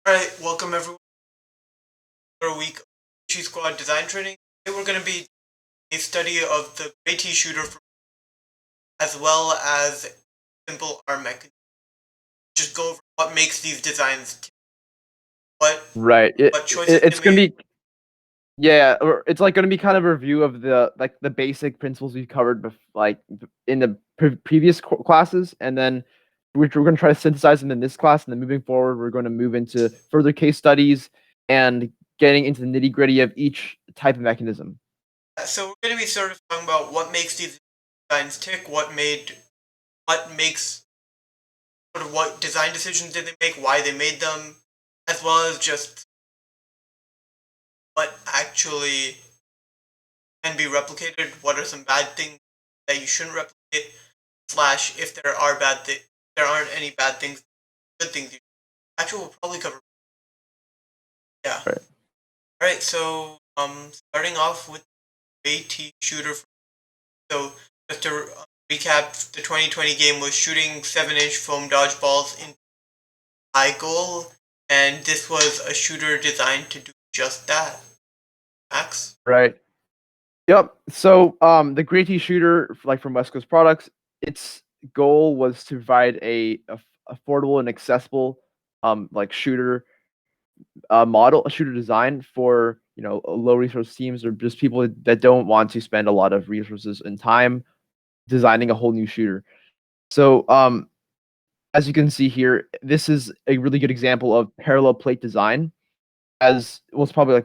Alright, welcome everyone for a week of Sushi Squad design training. Today we're going to be a study of the GreyT shooter as well as simple arm mechanism. Just go over what makes these designs what Right. It, what choices it they it's gonna made. be or it's like gonna be kind of a review of the basic principles we've covered in the previous classes, and then we're gonna try to synthesize them in this class, and then moving forward, we're going to move into further case studies and getting into the nitty gritty of each type of mechanism. So we're going to be sort of talking about what makes these designs tick, what makes sort of what design decisions did they make, why they made them, as well as just what actually can be replicated, what are some bad things that you shouldn't replicate, slash if there are there aren't any bad things, good things you actually we'll probably cover. Yeah. Right. Alright, so starting off with GreyT shooter. So just to recap, the 2020 game was shooting 7-inch foam dodgeballs in high goal, and this was a shooter designed to do just that. Max? Right. Yep. So the GreyT shooter, like from West Coast Products, its goal was to provide a affordable and accessible like a shooter design for low resource teams or just people that don't want to spend a lot of resources and time designing a whole new shooter. So as you can see here, this is a really good example of parallel plate design. As well, it's probably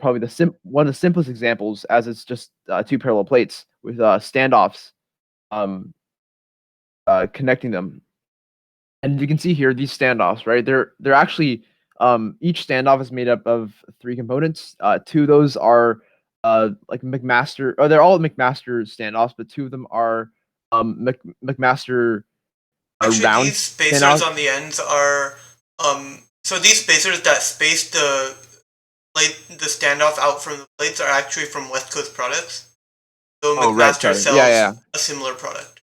one of the simplest examples, as it's just two parallel plates with standoffs um, connecting them. And you can see here these standoffs, right? They're actually each standoff is made up of three components. Two of those are like McMaster, or they're all McMaster standoffs, but two of them are McMaster Actually, round these spacers standoffs. on the ends are so these spacers that space the standoff out from the plates are actually from West Coast products. So Oh, right. McMaster Sorry. Yeah, sells yeah. a similar product.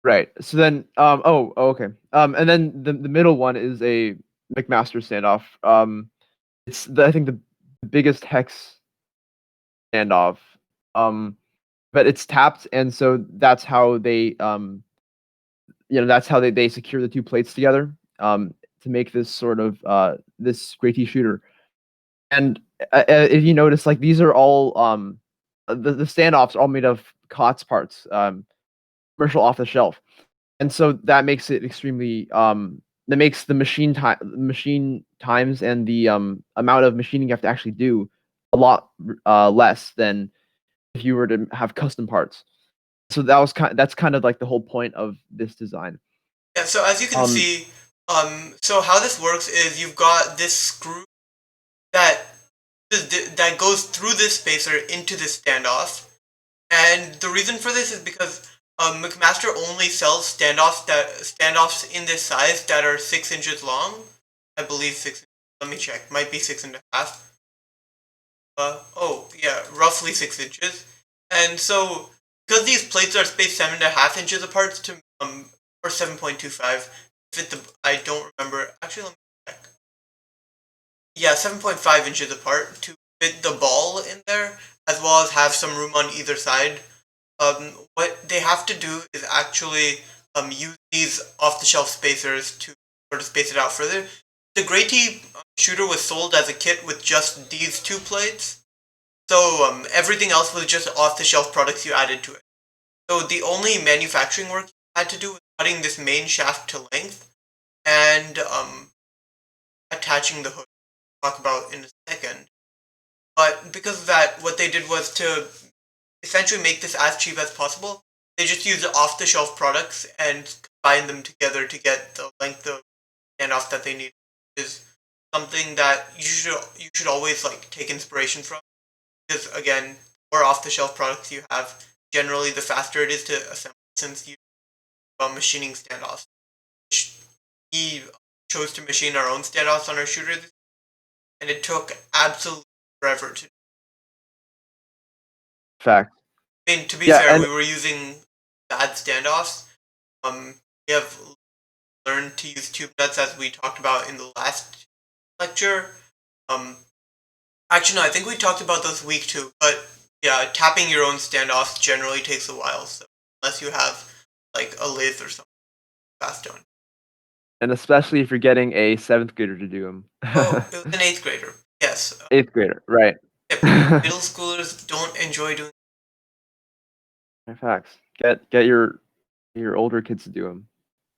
Right. So then, okay. And then the middle one is a McMaster standoff. I think the biggest hex standoff. Um, but it's tapped, and so that's how they secure the two plates together to make this sort of this GreyT shooter. And if you notice, like these are all the standoffs are all made of COTS parts, commercial off the shelf, and so that makes it extremely that makes the machine times and the amount of machining you have to actually do a lot less than if you were to have custom parts. So that's kind of like the whole point of this design. Yeah, so as you can Um, see, so how this works is you've got this screw that that goes through this spacer into this standoff, and the reason for this is because McMaster only sells standoffs in this size that are 6 inches long. I believe 6. Let me check. Might be 6.5. Oh yeah, roughly 6 inches. And so because these plates are spaced 7.5 inches apart to or 7.25. Fit the I don't remember. Actually, let me check. Yeah, 7.5 inches apart to fit the ball in there, as well as have some room on either side. What they have to do is actually use these off-the-shelf spacers to sort of space it out further. The GreyT shooter was sold as a kit with just these two plates, so everything else was just off-the-shelf products you added to it. So the only manufacturing work you had to do was cutting this main shaft to length and attaching the hook. We'll talk about in a second. But because of that, what they did was to essentially make this as cheap as possible. They just used off-the-shelf products and combine them together to get the length of standoff that they need. Is something that you should always like take inspiration from, because again, more off-the-shelf products you have, generally the faster it is to assemble, since you machining standoffs. We chose to machine our own standoffs on our shooter, and it took absolutely forever to. fact. I mean, to be Yeah, fair, and we were using bad standoffs. We have learned to use tube nuts, as we talked about in the last lecture. Actually, no, I think we talked about those week 2, but yeah, tapping your own standoffs generally takes a while, so unless you have like a lathe or something fast done. And especially if you're getting a 7th grader to do them. Oh, it was an 8th grader. Yes. 8th grader, right. Yep. Middle schoolers don't enjoy doing. Facts. Get your older kids to do them.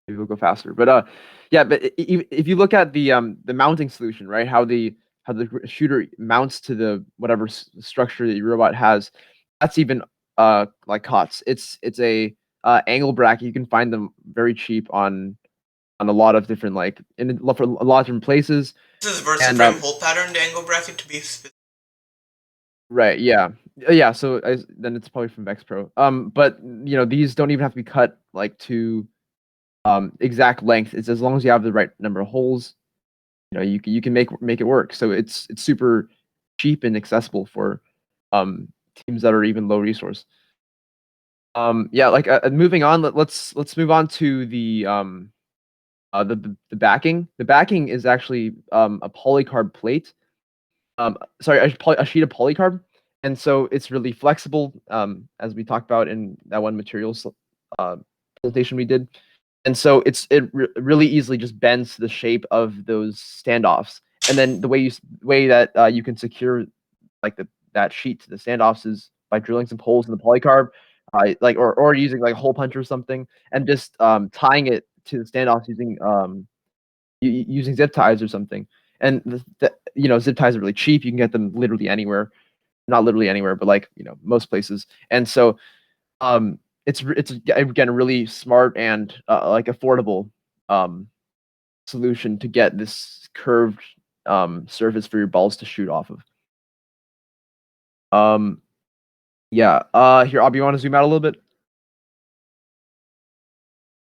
Maybe we'll go faster. But yeah. But if you look at the mounting solution, right? How the shooter mounts to the whatever structure that your robot has, that's even like COTS. It's a angle bracket. You can find them very cheap on a lot of different for a lot of different places. This is And VersaFrame hole patterned angle bracket to be specific. right, yeah, yeah. So then it's probably from VexPro. But these don't even have to be cut like to exact length. It's as long as you have the right number of holes. You can make it work. So it's super cheap and accessible for teams that are even low resource. Yeah, like moving on. Let's move on to the backing. The backing is actually a polycarb plate. Sorry, a sheet of polycarb, and so it's really flexible, as we talked about in that one materials presentation we did. And so it really easily just bends to the shape of those standoffs. And then the way that you can secure like that sheet to the standoffs is by drilling some holes in the polycarb, or using like a hole punch or something, and just tying it to the standoffs using using zip ties or something. And zip ties are really cheap. You can get them literally anywhere, not literally anywhere, but like most places. And so it's again a really smart and like affordable solution to get this curved surface for your balls to shoot off of. Yeah. Here, Abby, you want to zoom out a little bit?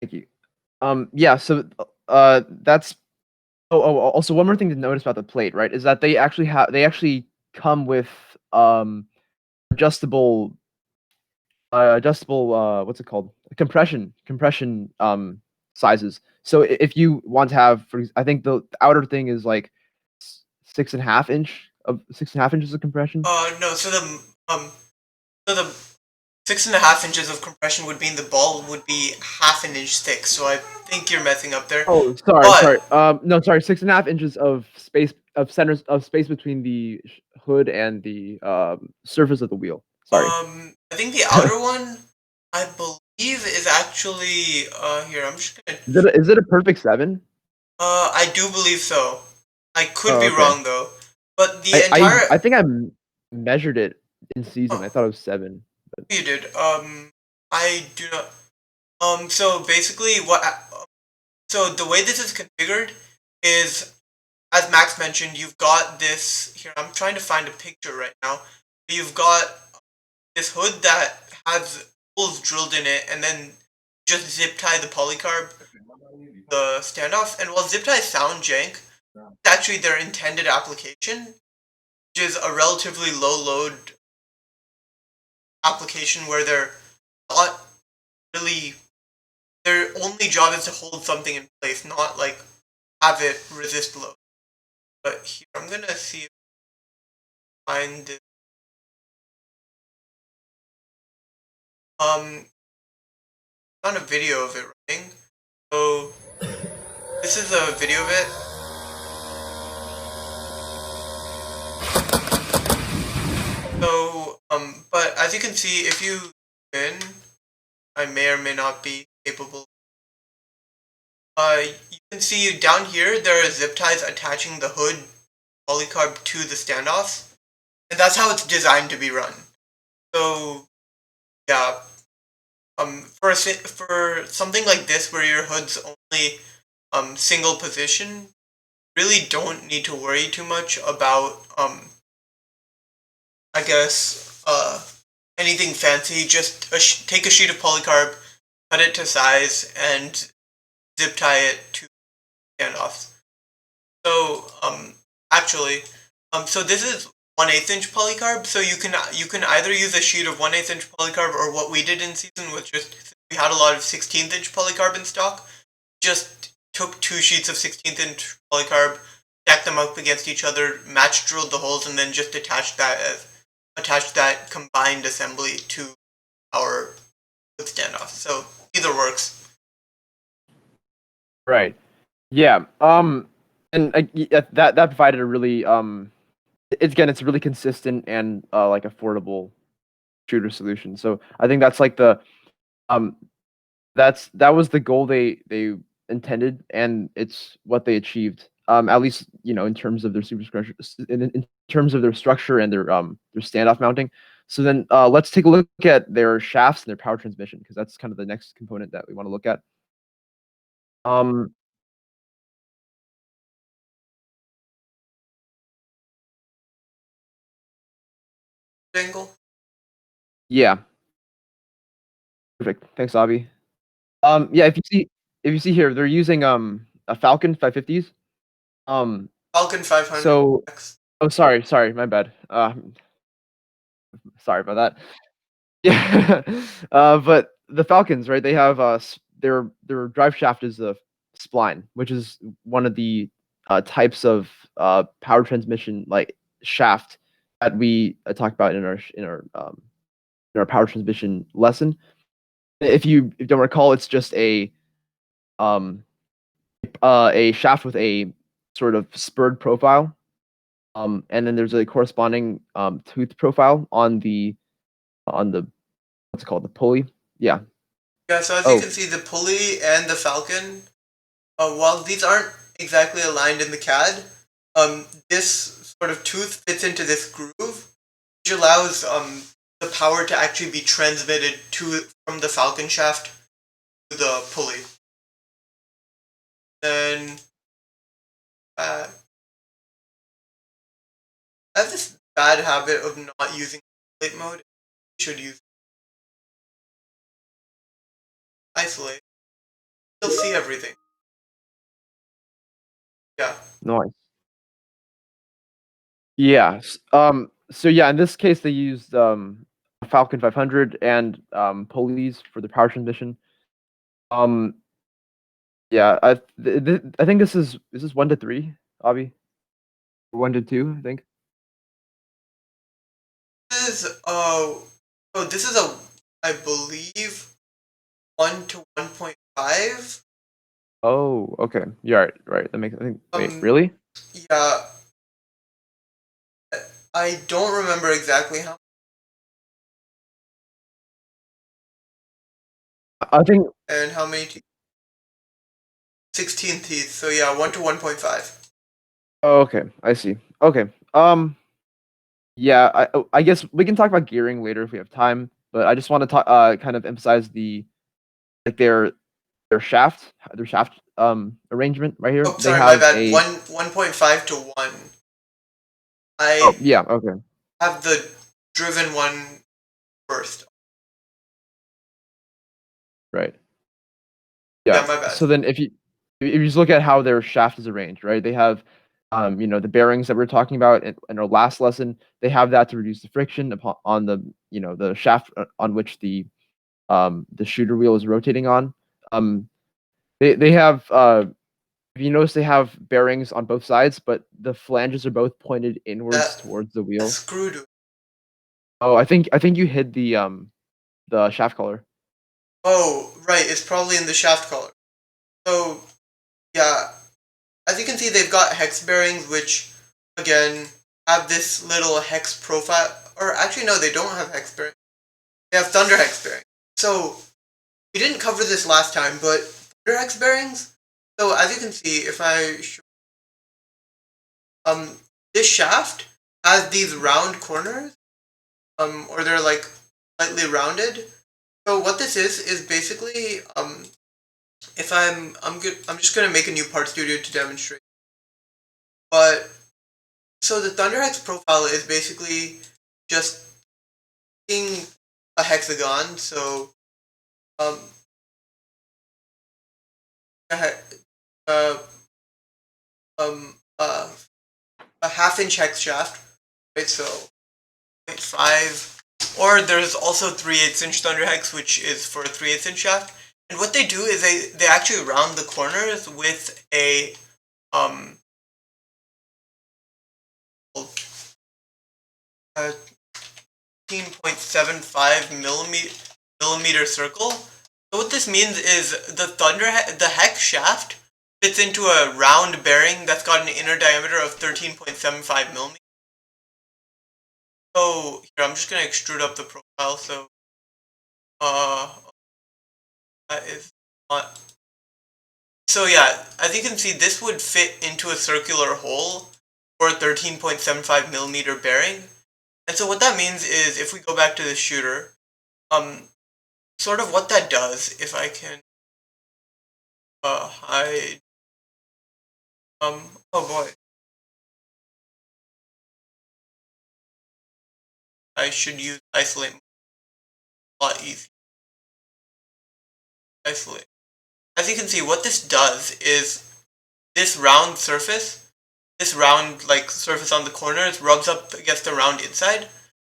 Thank you. Yeah. So that's. Also one more thing to notice about the plate, right, is that they actually come with adjustable what's it called, compression sizes. So if you want to have, I think the outer thing is like 6.5 inches of compression. No, so the 6.5 inches of compression would mean the ball would be half an inch thick. So I think you're messing up there. Oh, sorry. But No, sorry. 6.5 inches of space between the hood and the surface of the wheel. Sorry. I think the outer one, I believe, is actually here. I'm just gonna. Is it a perfect 7? I do believe so. I could Oh, be okay. wrong though. But the entire. I think I measured it in season. Oh, I thought it was 7. But you did. I do not. So basically, so the way this is configured is, as Max mentioned, you've got this here. I'm trying to find a picture right now. You've got this hood that has holes drilled in it, and then just zip tie the polycarb, the standoff. And while zip ties sound jank, it's actually their intended application, which is a relatively low load application where they're not really, their only job is to hold something in place, not like have it resist load. But here, I'm gonna see if I can find this. Found a video of it running. So this is a video of it. So but as you can see, if you in, I may or may not be capable. You can see down here there are zip ties attaching the hood polycarb to the standoffs, and that's how it's designed to be run. So yeah, for something like this where your hood's only single position, really don't need to worry too much about I guess anything fancy. Just take a sheet of polycarb, cut it to size, and zip tie it to standoffs. So actually, so this is 1/8 inch polycarb. So you can either use a sheet of 1/8 inch polycarb, or what we did in season was just, we had a lot of 16th inch polycarb in stock. Just took 2 sheets of 16th inch polycarb, stacked them them up against each other, match drilled the holes, and then just attach that combined assembly to our standoff. So either works. Right. Yeah. And that provided a really it's really consistent and like affordable shooter solution. So I think that's like the um that was the goal they intended, and it's what they achieved. At least in terms of their superstructure, in terms of their structure and their standoff mounting. So then let's take a look at their shafts and their power transmission, because that's kind of the next component that we want to look at. Um, Angle. yeah, perfect. Thanks, Avi. Yeah, if you see here, they're using a Falcon 550s. Um, Falcon 500. so oh, sorry, my bad. Sorry about that. Yeah, but the Falcons, right? They have their drive shaft is a spline, which is one of the types of power transmission like shaft that we talked about in our power transmission lesson. If you don't recall, it's just um a shaft with a sort of spurred profile, and then there's a corresponding tooth profile on the what's it called, the pulley. Yeah. Yeah, so as you Oh, can see, the pulley and the Falcon, while these aren't exactly aligned in the CAD, this sort of tooth fits into this groove, which allows the power to actually be transmitted from the Falcon shaft to the pulley. Then uh, I have this bad habit of not using isolate mode. I should use isolate. You'll see everything. Yeah. nice. Yes. So yeah, in this case, they used a Falcon 500 and pulleys for the power transmission. Um, yeah, I think this is 1 to 3, Avi. 1 to 2, I think. This is this is I believe 1 to 1.5. Oh, okay. Yeah, right. That makes. I think. Wait, Um, really? yeah, I don't remember exactly how. I think. And how many teeth? 16 teeth. So yeah, 1 to 1.5. Oh, okay. I see. Okay. Yeah. I guess we can talk about gearing later if we have time. But I just want to talk. Kind of emphasize the like their shaft arrangement right here. Oh, They sorry, my have bad. a 1.5 to 1. oh I yeah, okay, have the driven one first. right. Yeah, Yeah. my bad. So then if you just look at how their shaft is arranged, right? They have the bearings that we are talking about in our last lesson. They have that to reduce the friction upon on the the shaft on which the shooter wheel is rotating on. Um they have if you notice they have bearings on both sides, but the flanges are both pointed inwards That towards the that wheel. screw to. Oh, I think you hid the shaft collar. Oh, right. It's probably in the shaft collar. So yeah, as you can see, they've got hex bearings, which again have this little hex profile. Or actually, no, they don't have hex bearings. They have thunder hex bearings. So we didn't cover this last time, but thunder hex bearings. So as you can see, if I um this shaft has these round corners, or they're like slightly rounded. So what this is basically if I'm just gonna make a new part studio to demonstrate. But so the Thunderhex profile is basically just taking a hexagon. So um a, uh, uh, a half-inch hex shaft, right? So 0.5, or there's also 3/8 inch Thunderhex, which is for a 3/8 inch shaft. And what they do is they actually round the corners with a um a 15.75 millimeter circle. So what this means is the hex shaft fits into a round bearing that's got an inner diameter of 13.75 millimeters. So here I'm just gonna extrude up the profile. So uh, that is not. So yeah, as you can see, this would fit into a circular hole for a 13.75 millimeter bearing. And so what that means is, if we go back to the shooter, sort of what that does, if I can hide, oh boy, I should use isolate a lot easier. Isolate. As you can see, what this does is this round surface, this round like surface on the corners rubs up against the round inside,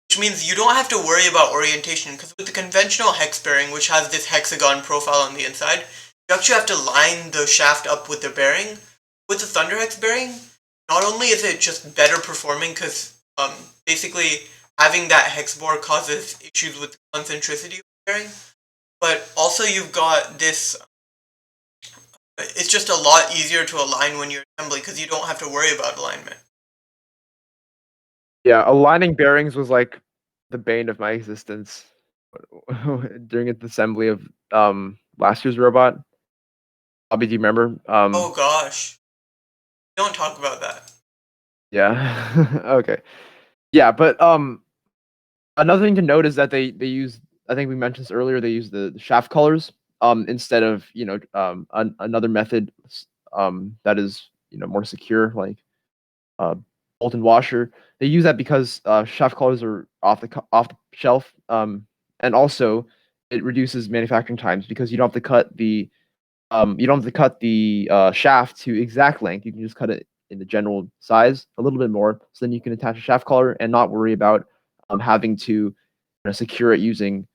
which means you don't have to worry about orientation, because with the conventional hex bearing, which has this hexagon profile on the inside, you actually have to line the shaft up with the bearing. With the Thunder Hex bearing, not only is it just better performing, because basically having that hex bore causes issues with the concentricity of the bearing, but also you've got this. It's just a lot easier to align when you're assembling, because you don't have to worry about alignment. Yeah, aligning bearings was like the bane of my existence during the assembly of last year's robot. Bobby, do you remember? Oh gosh, don't talk about that. Yeah. Okay. Yeah, but another thing to note is that they use, I think we mentioned this earlier, they use the shaft colors instead of, another method that is, more secure, like uh bolt and washer. They use that because shaft colors are off the shelf, and also it reduces manufacturing times because you don't have to cut the shaft to exact length. You can just cut it in the general size a little bit more, so then you can attach a shaft collar and not worry about having to secure it using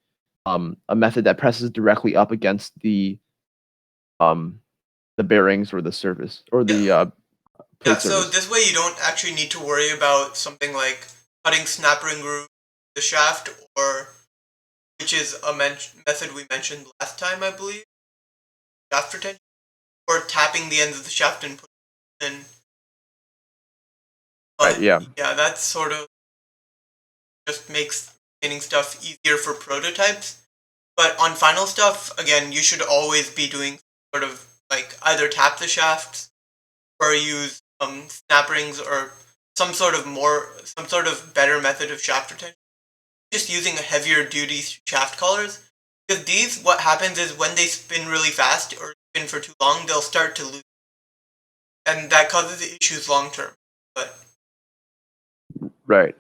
a method that presses directly up against um, the bearings or the surface or Yeah, the yeah. plate So surface. this way you don't actually need to worry about something like cutting snap ring groove the shaft, or which is a method we mentioned last time, I believe, shaft retention, or tapping the ends of the shaft and putting in. Right. But Yeah. yeah, that sort of just makes maintaining stuff easier for prototypes. But on final stuff, again, you should always be doing sort of like either tap the shafts or use snap rings, or some sort of better method of shaft retention. Just using a heavier duty shaft collars. Because these, what happens is when they spin really fast or spin for too long, they'll start to lose, and that causes issues long term. But Right.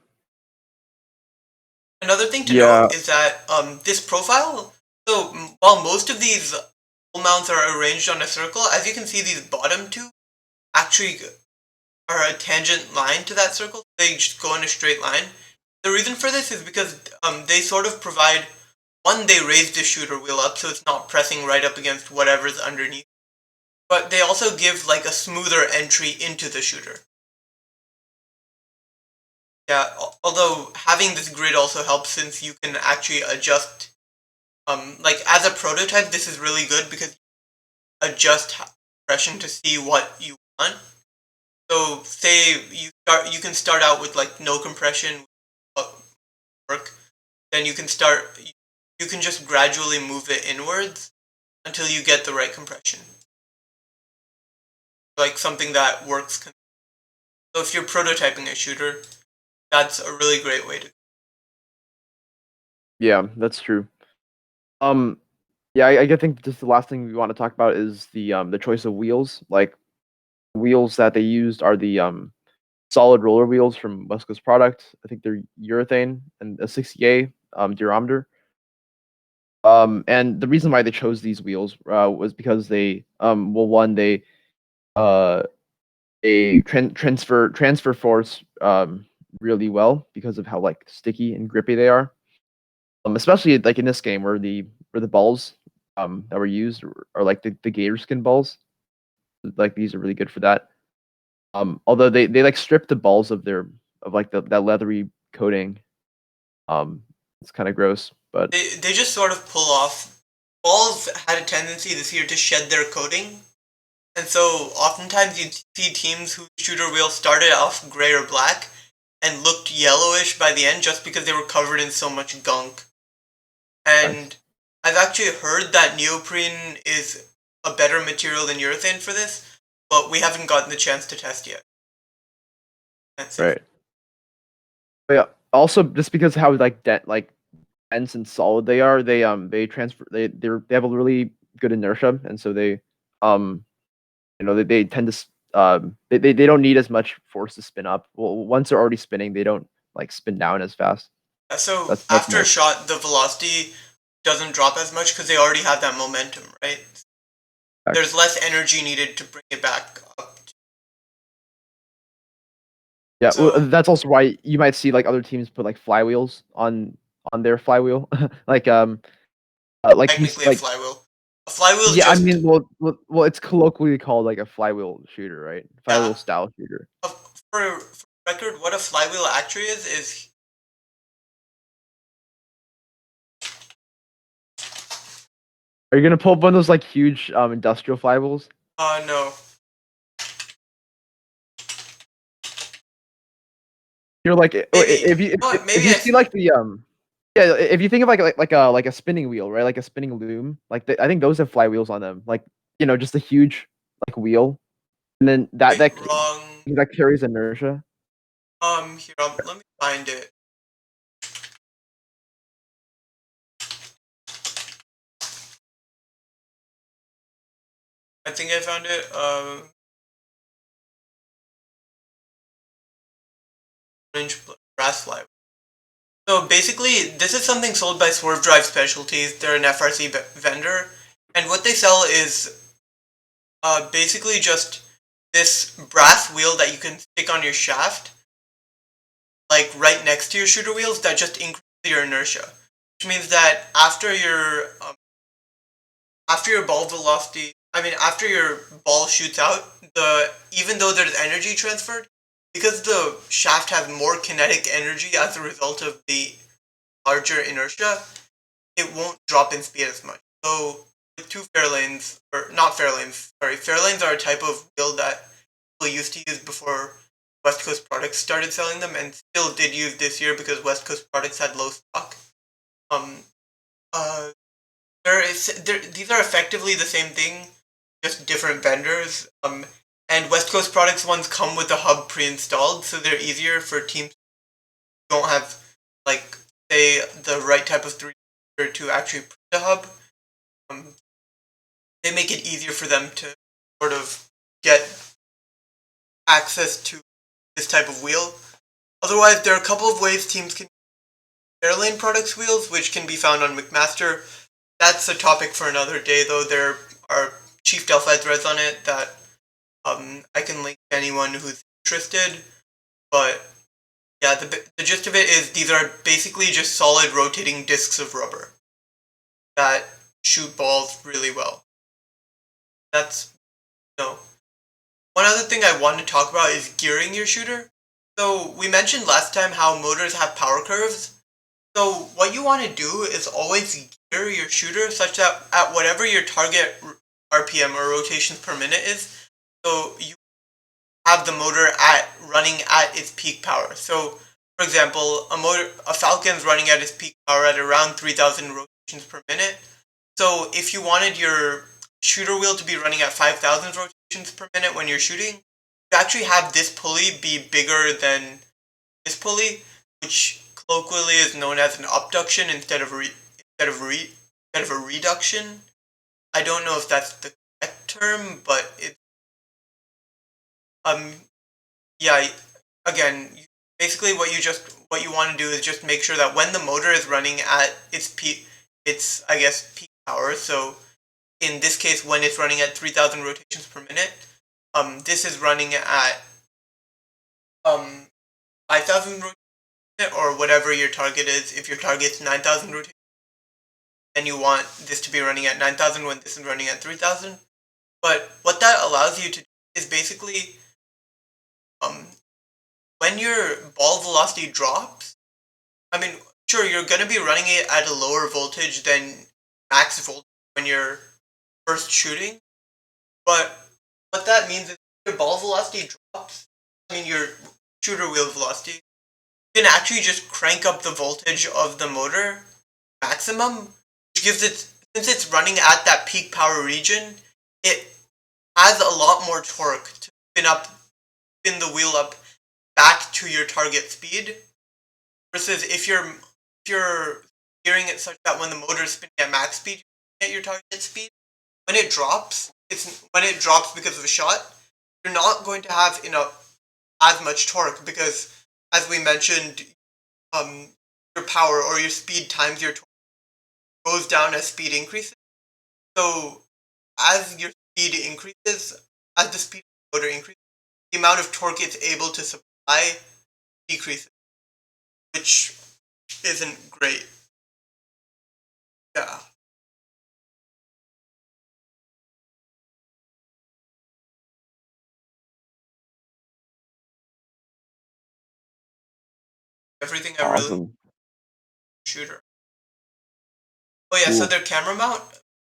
another thing to Yeah. note is that this profile. So while most of these hole mounts are arranged on a circle, as you can see, these bottom two actually are a tangent line to that circle. They just go in a straight line. The reason for this is because they sort of provide, one, they raise the shooter wheel up so it's not pressing right up against whatever's underneath, but they also give like a smoother entry into the shooter. Yeah, although having this grid also helps, since you can actually adjust, like as a prototype, this is really good because you adjust compression to see what you want. So say you can start out with like no compression work, then you can just gradually move it inwards until you get the right compression, like something that works. So if you're prototyping a shooter, that's a really great way to. Yeah, that's true. Um, yeah, I think just the last thing we want to talk about is the choice of wheels. Like wheels that they used are the solid roller wheels from West Coast Product. I think they're urethane and a 60A durometer. And the reason why they chose these wheels was because they well, one, uh transfer force really well because of how like sticky and grippy they are. Especially like in this game where the balls that were used are like the gator skin balls. Like these are really good for that. Although they like strip the balls of their of like that leathery coating. It's kind of gross, but They just sort of pull off. Balls had a tendency this year to shed their coating, and so oftentimes you'd see teams whose shooter wheels started off gray or black and looked yellowish by the end just because they were covered in so much gunk. And I've actually heard that neoprene is a better material than urethane for this, but we haven't gotten the chance to test yet. That's it. right. But yeah. Also, just because how dense and solid they are, they transfer they have a really good inertia, and so they they tend to they don't need as much force to spin up. Well, once they're already spinning, they don't like spin down as fast. So That's after a nice. shot, the velocity doesn't drop as much because they already have that momentum, right? There's less energy needed to bring it back up. Yeah, well, So that's also why you might see like other teams put like flywheels on their flywheel, like you technically a like flywheel. A flywheel is yeah. I just mean, it's colloquially called like a flywheel shooter, right? yeah. Flywheel style shooter. For record, what a flywheel actually is Are you gonna pull up one of those like huge industrial flywheels? no. You're like Maybe if you know what? if Maybe you I see like the yeah, if you think of like a spinning wheel, right? Like a spinning loom, I think those have flywheels on them. Like just a huge like wheel, and then wait wrong. that carries inertia. Here let me find it. I think I found it. Orange brass flywheel. So basically, this is something sold by Swerve Drive Specialties. They're an FRC vendor, and what they sell is basically just this brass wheel that you can stick on your shaft, like right next to your shooter wheels, that just increases your inertia. Which means that after your ball velocity, I mean after your ball shoots out, even though there's energy transferred, because the shaft has more kinetic energy as a result of the larger inertia, it won't drop in speed as much. So with two Fairlanes, or not Fairlanes, sorry, Fairlanes are a type of wheel that people used to use before West Coast Products started selling them, and still did use this year because West Coast Products had low stock. Um, uh, these are effectively the same thing, just different vendors. And West Coast Products ones come with a hub pre-installed, so they're easier for teams who don't have, like, say, the right type of 3D to actually put the hub. Um, they make it easier for them to sort of get access to this type of wheel. Otherwise, there are a couple of ways teams can use Fairlane Products wheels, which can be found on McMaster. That's a topic for another day, though. There are Chief Delphi threads on it that I can link to anyone who's interested. But yeah, the gist of it is these are basically just solid rotating discs of rubber that shoot balls really well. That's no. One other thing I want to talk about is gearing your shooter. So we mentioned last time how motors have power curves. So what you want to do is always gear your shooter such that at whatever your target RPM or rotations per minute is, so you have the motor running at its peak power. So for example, a Falcon's running at its peak power at around 3,000 rotations per minute. So if you wanted your shooter wheel to be running at 5,000 rotations per minute when you're shooting, you actually have this pulley be bigger than this pulley, which colloquially is known as an abduction instead of a reduction. I don't know if that's the correct term, but it um yeah, again, basically what you want to do is just make sure that when the motor is running at its I guess peak power. So in this case, when it's running at 3,000 rotations per minute, this is running at 5,000 rotations or whatever your target is. If your target's 9,000 rotations, then you want this to be running at 9,000 when this is running at 3,000. But what that allows you to do is basically um when your ball velocity drops, I mean, sure, you're gonna be running it at a lower voltage than max voltage when you're first shooting, but what that means is your ball velocity drops. I mean, your shooter wheel velocity. You can actually just crank up the voltage of the motor maximum, which gives it, since it's running at that peak power region, it has a lot more torque to spin the wheel up back to your target speed. Versus if you're steering it such that when the motor is spinning at max speed, you at your target speed. When it drops because of a shot, you're not going to have as much torque because, as we mentioned, your power or your speed times your torque goes down as speed increases. So as your speed increases, as the speed of the motor increases, the amount of torque it's able to supply decreases, which isn't great. Yeah, everything I really Awesome. shooter. Oh yeah, so Cool. their camera mount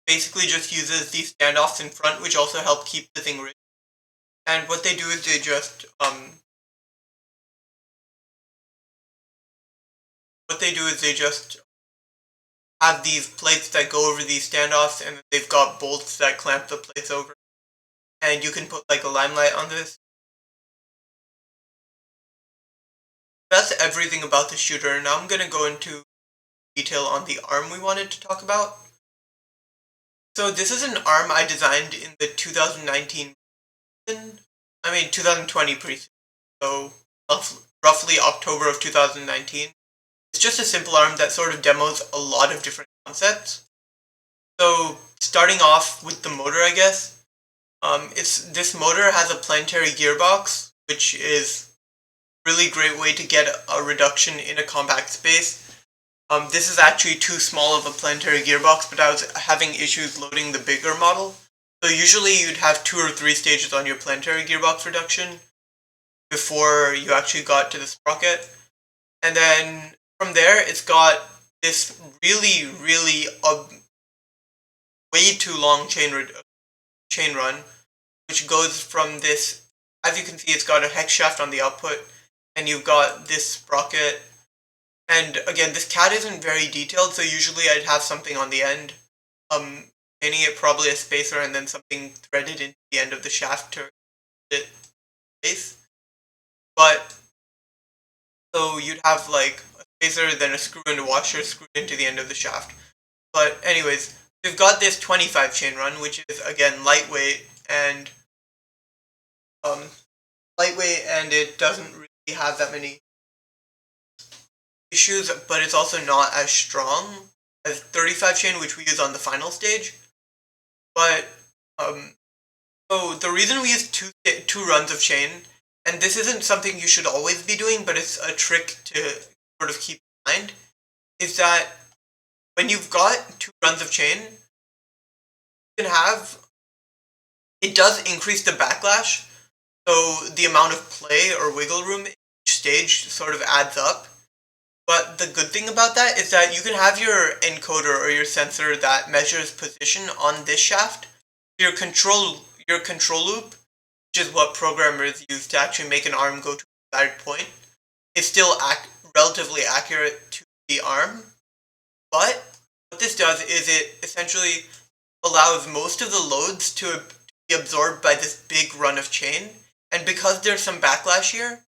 basically just uses these standoffs in front, which also help keep the thing rigid. And what they do is they just what they do is they just have these plates that go over these standoffs, and they've got bolts that clamp the plates over. And you can put like a limelight on this. That's everything about the shooter. Now I'm gonna go into detail on the arm we wanted to talk about. So this is an arm I designed in the 2019, I mean 2020 preseason. So roughly October of 2019. It's just a simple arm that sort of demos a lot of different concepts. So starting off with the motor, I guess. It's this motor has a planetary gearbox, which is a really great way to get a reduction in a compact space. This is actually too small of a planetary gearbox, but I was having issues loading the bigger model. So usually you'd have 2 or 3 stages on your planetary gearbox reduction before you actually got to the sprocket. And then from there, it's got this really way too long chain run, which goes from this. As you can see, it's got a hex shaft on the output, and you've got this sprocket. And again, this CAD isn't very detailed, so usually I'd have something on the end, painting it probably a spacer and then something threaded into the end of the shaft to it space. But so you'd have like a spacer, then a screw and a washer screwed into the end of the shaft. But anyways, we've got this 25 chain run, which is again and um, lightweight, and it doesn't really have that many issues, but it's also not as strong as 35 chain, which we use on the final stage. But um, so the reason we use two runs of chain, and this isn't something you should always be doing, but it's a trick to sort of keep in mind, is that when you've got 2 runs of chain, you can have it does increase the backlash, so the amount of play or wiggle room in each stage sort of adds up. But the good thing about that is that you can have your encoder or your sensor that measures position on this shaft. Your control loop, which is what programmers use to actually make an arm go to a desired point, is still relatively accurate to the arm. But what this does is it essentially allows most of the loads to be absorbed by this big run of chain. And because there's some backlash here,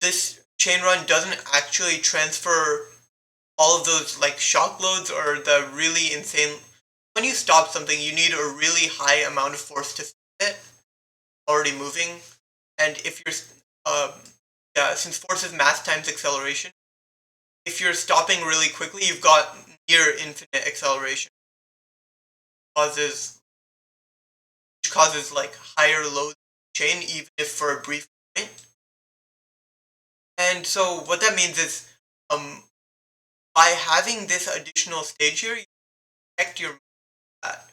this chain run doesn't actually transfer all of those like shock loads or the really insane. When you stop something, you need a really high amount of force to stop it already moving. And if you're, yeah, since force is mass times acceleration, if you're stopping really quickly, you've got near infinite acceleration, causes which causes like higher load chain, even if for a brief point. And so what that means is, um, by having this additional stage here, you protect that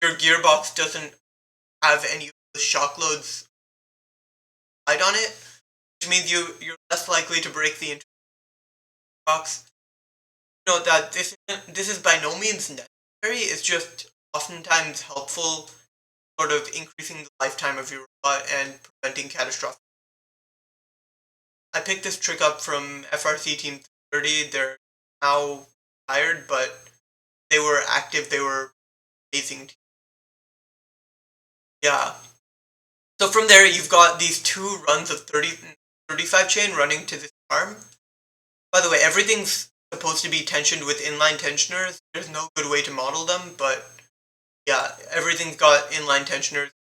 your gearbox doesn't have any of the shock loads on it, which means you're less likely to break the box. Note that this is by no means necessary. It's just oftentimes helpful, sort of increasing the lifetime of your robot and preventing catastrophic. I picked this trick up from FRC Team 30. They're now tired, but they were active. They were amazing. Yeah. So from there, you've got these two runs of 35 chain running to this arm. By the way, everything's supposed to be tensioned with inline tensioners. There's no good way to model them, but yeah, everything's got inline tensioners,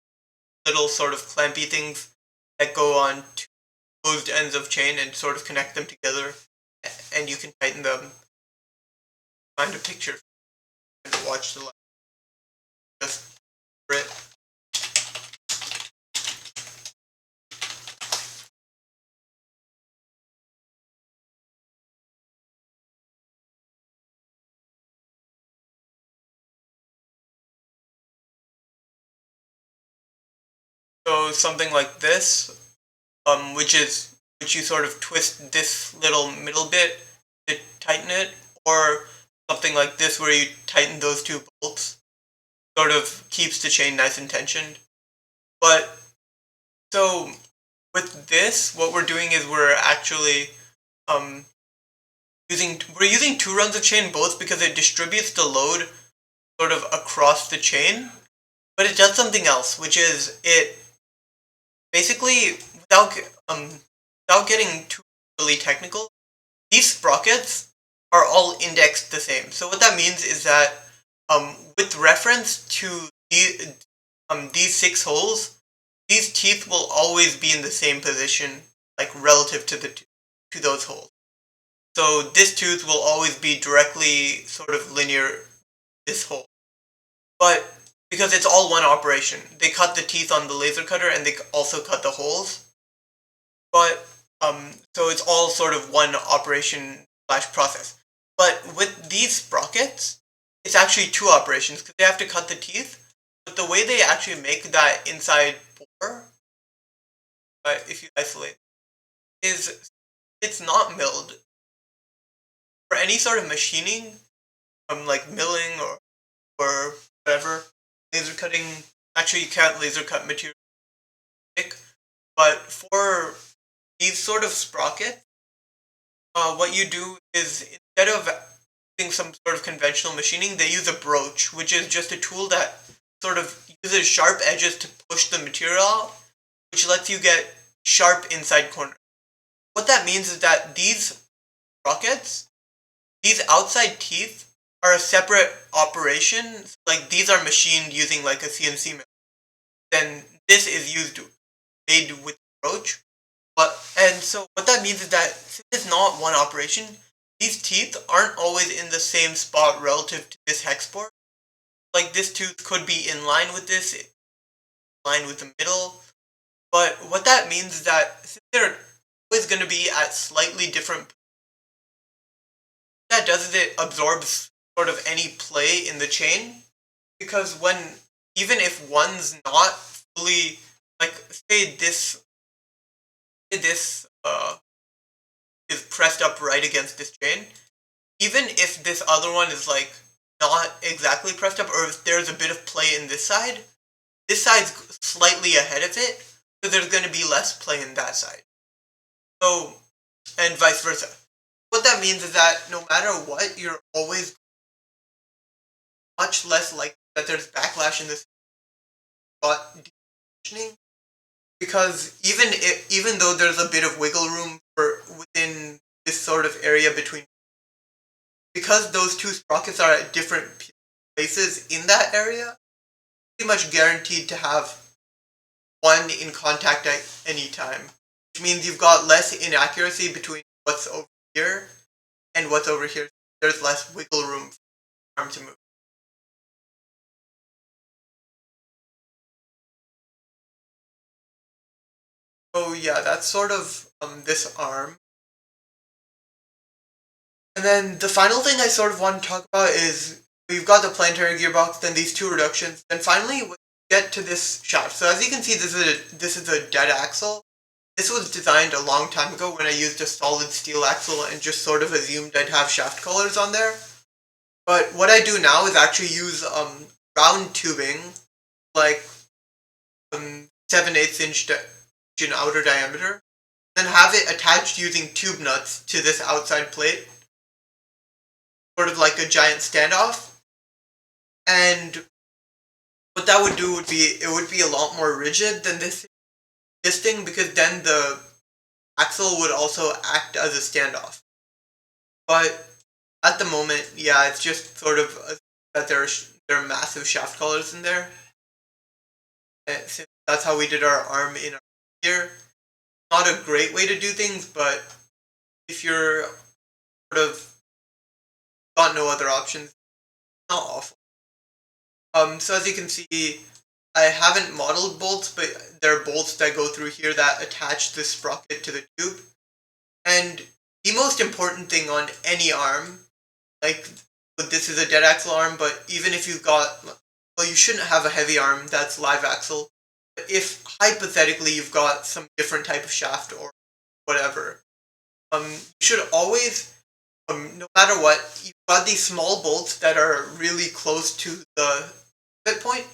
little sort of clampy things that go on two closed ends of chain and sort of connect them together, and you can tighten them. Find a picture and watch the light. Just for it. So something like this, which you sort of twist this little middle bit to tighten it, or something like this where you tighten those two bolts, sort of keeps the chain nice and tensioned. But so with this, what we're doing is we're actually um, using two runs of chain bolts because it distributes the load sort of across the chain, but it does something else, which is it basically without getting too really technical, these sprockets are all indexed the same. So what that means is that with reference to these six holes, these teeth will always be in the same position, like relative to to those holes. So this tooth will always be directly sort of linear this hole. But because it's all one operation, they cut the teeth on the laser cutter and they also cut the holes. But so it's all sort of one operation slash process. But with these sprockets, it's actually two operations because they have to cut the teeth. But the way they actually make that inside pore, if you isolate, is it's not milled. For any sort of machining, like milling or whatever, laser cutting. Actually, you can't laser cut material thick, but for these sort of sprockets, what you do is instead of using some sort of conventional machining, they use a broach, which is just a tool that sort of uses sharp edges to push the material out, which lets you get sharp inside corners. What that means is that these sprockets, these outside teeth, are a separate operation. Like these are machined using like a CNC mill. Then this is made with broach. And so what that means is that since it's not one operation, these teeth aren't always in the same spot relative to this hex port. Like this tooth could be in line with this, in line with the middle. But what that means is that since they're always going to be at slightly different, that does is it absorbs sort of any play in the chain. Because even if one's not fully, like say this is pressed up right against this chain, even if this other one is like not exactly pressed up, or if there's a bit of play in this side's slightly ahead of it, so there's going to be less play in that side. So, and vice versa. What that means is that no matter what, you're always much less likely that there's backlash in this spot deconditioning, because even though there's a bit of wiggle room within this sort of area between, because those two sprockets are at different places in that area, pretty much guaranteed to have one in contact at any time, which means you've got less inaccuracy between what's over here and what's over here. There's less wiggle room for the arm to move. So yeah, that's sort of this arm. And then the final thing I sort of want to talk about is we've got the planetary gearbox, then these two reductions, then finally we get to this shaft. So as you can see, this is a dead axle. this was designed a long time ago when I used a solid steel axle and just sort of assumed I'd have shaft collars on there. But what I do now is actually use round tubing, like 7/8 inch in outer diameter, then have it attached using tube nuts to this outside plate, sort of like a giant standoff. And what that would do would be it would be a lot more rigid than this thing, because then the axle would also act as a standoff. But at the moment, yeah, it's just sort of that there are massive shaft collars in there. And since that's how we did our arm in our gear. Not a great way to do things, but if you're sort of got no other options, not awful. So as you can see, I haven't modeled bolts, but there are bolts that go through here that attach the sprocket to the tube. And the most important thing on any arm, like this is a dead axle arm, but even if you've got, well, you shouldn't have a heavy arm that's live axle. But if hypothetically you've got some different type of shaft or whatever, you should always, no matter what, you've got these small bolts that are really close to the pivot point,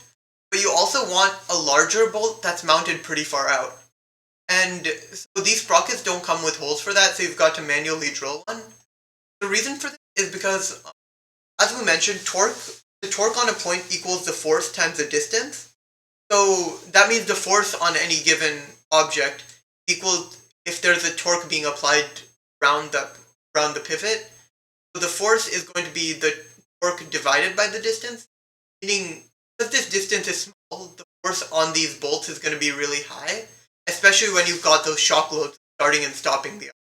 but you also want a larger bolt that's mounted pretty far out. And so these sprockets don't come with holes for that, so you've got to manually drill one. The reason for this is because, as we mentioned, the torque on a point equals the force times the distance. So that means the force on any given object equals if there's a torque being applied around the pivot. So the force is going to be the torque divided by the distance, meaning because this distance is small, the force on these bolts is going to be really high, especially when you've got those shock loads starting and stopping the arm.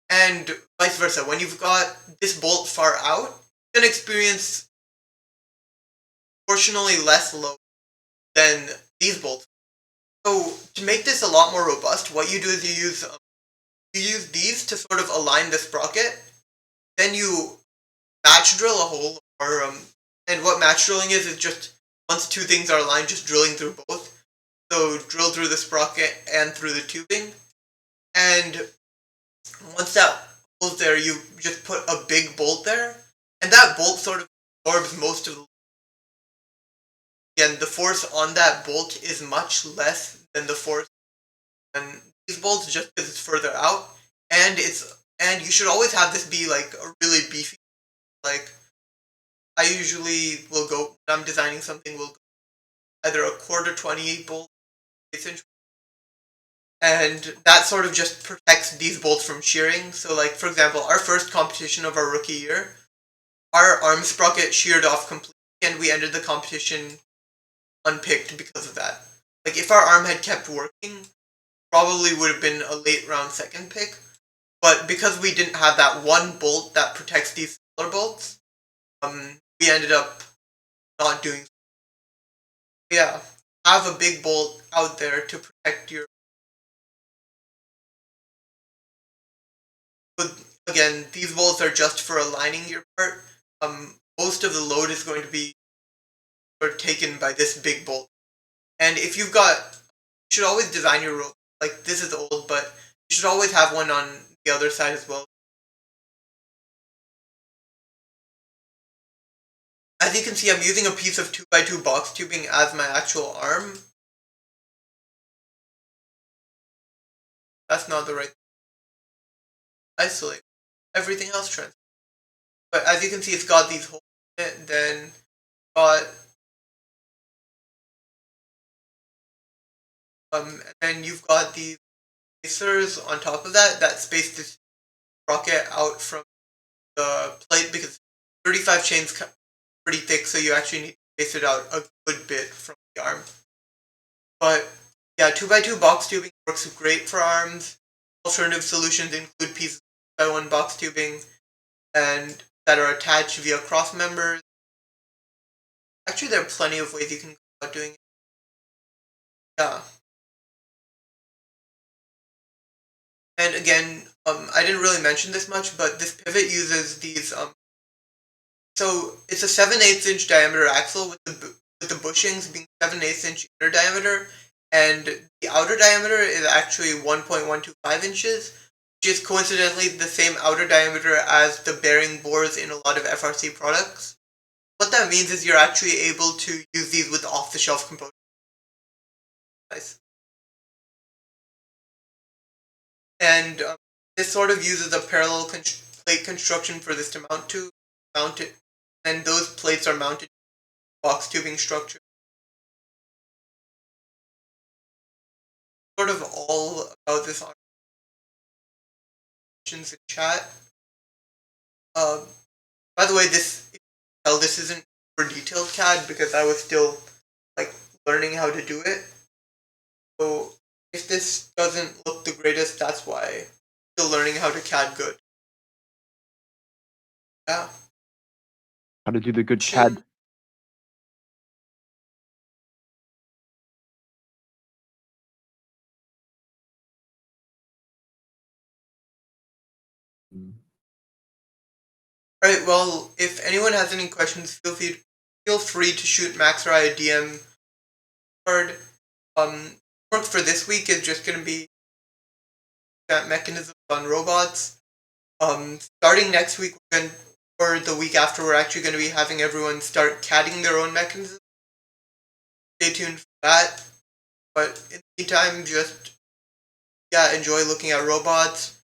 And vice versa, when you've got this bolt far out, you're going to experience proportionally less load than these bolts. So to make this a lot more robust, what you do is you use these to sort of align the sprocket. Then you match drill a hole, and what match drilling is just once two things are aligned, just drilling through both. So drill through the sprocket and through the tubing, and once that hole's there, you just put a big bolt there, and that bolt sort of absorbs most of the. Again, the force on that bolt is much less than the force on these bolts, just because it's further out, and you should always have this be like a really beefy. Like I usually will go when I'm designing something, will go either a quarter 28 bolt, 8 inch, and that sort of just protects these bolts from shearing. So, like for example, our first competition of our rookie year, our arm sprocket sheared off completely, and we ended the competition unpicked because of that. Like if our arm had kept working, probably would have been a late round second pick. But because we didn't have that one bolt that protects these smaller bolts, we ended up not doing. Yeah, have a big bolt out there to protect your. But again, these bolts are just for aligning your part. Most of the load is going to be taken by this big bolt. And if you've got, you should always design your rope. Like this is old, but you should always have one on the other side as well. As you can see, I'm using a piece of 2x2 box tubing as my actual arm. That's not the right. Isolate. Everything else trans. But as you can see, it's got these holes in it. Then got and then you've got these spacers on top of that space this sprocket out from the plate, because 35 chains pretty thick, so you actually need to space it out a good bit from the arm. But yeah, 2x2 box tubing works great for arms. Alternative solutions include pieces of 2x1 box tubing and that are attached via cross members. Actually, there are plenty of ways you can go about doing it. Yeah. And again, I didn't really mention this much, but this pivot uses these. So it's a 7/8 inch diameter axle with the bushings being 7/8 inch inner diameter, and the outer diameter is actually 1.125 inches, which is coincidentally the same outer diameter as the bearing bores in a lot of FRC products. What that means is you're actually able to use these with off-the-shelf components. Nice. And this sort of uses a parallel plate construction for this to mount it, and those plates are mounted in box tubing structure. Sort of all about this on questions in chat. By the way, this isn't for detailed CAD because I was still like learning how to do it. So if this doesn't look the greatest, that's why I'm still learning how to CAD good. Yeah. How to do the good CAD. Alright, well, if anyone has any questions, feel free to shoot Max or I a DM card. Work for this week is just gonna be that mechanism on robots. Starting next week, or the week after, we're actually going to be having everyone start CADing their own mechanism. Stay tuned for that. But in the meantime, just enjoy looking at robots.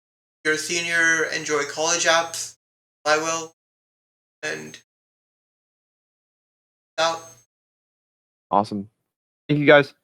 If you're a senior, enjoy college apps. I will. And out. Awesome. Thank you guys.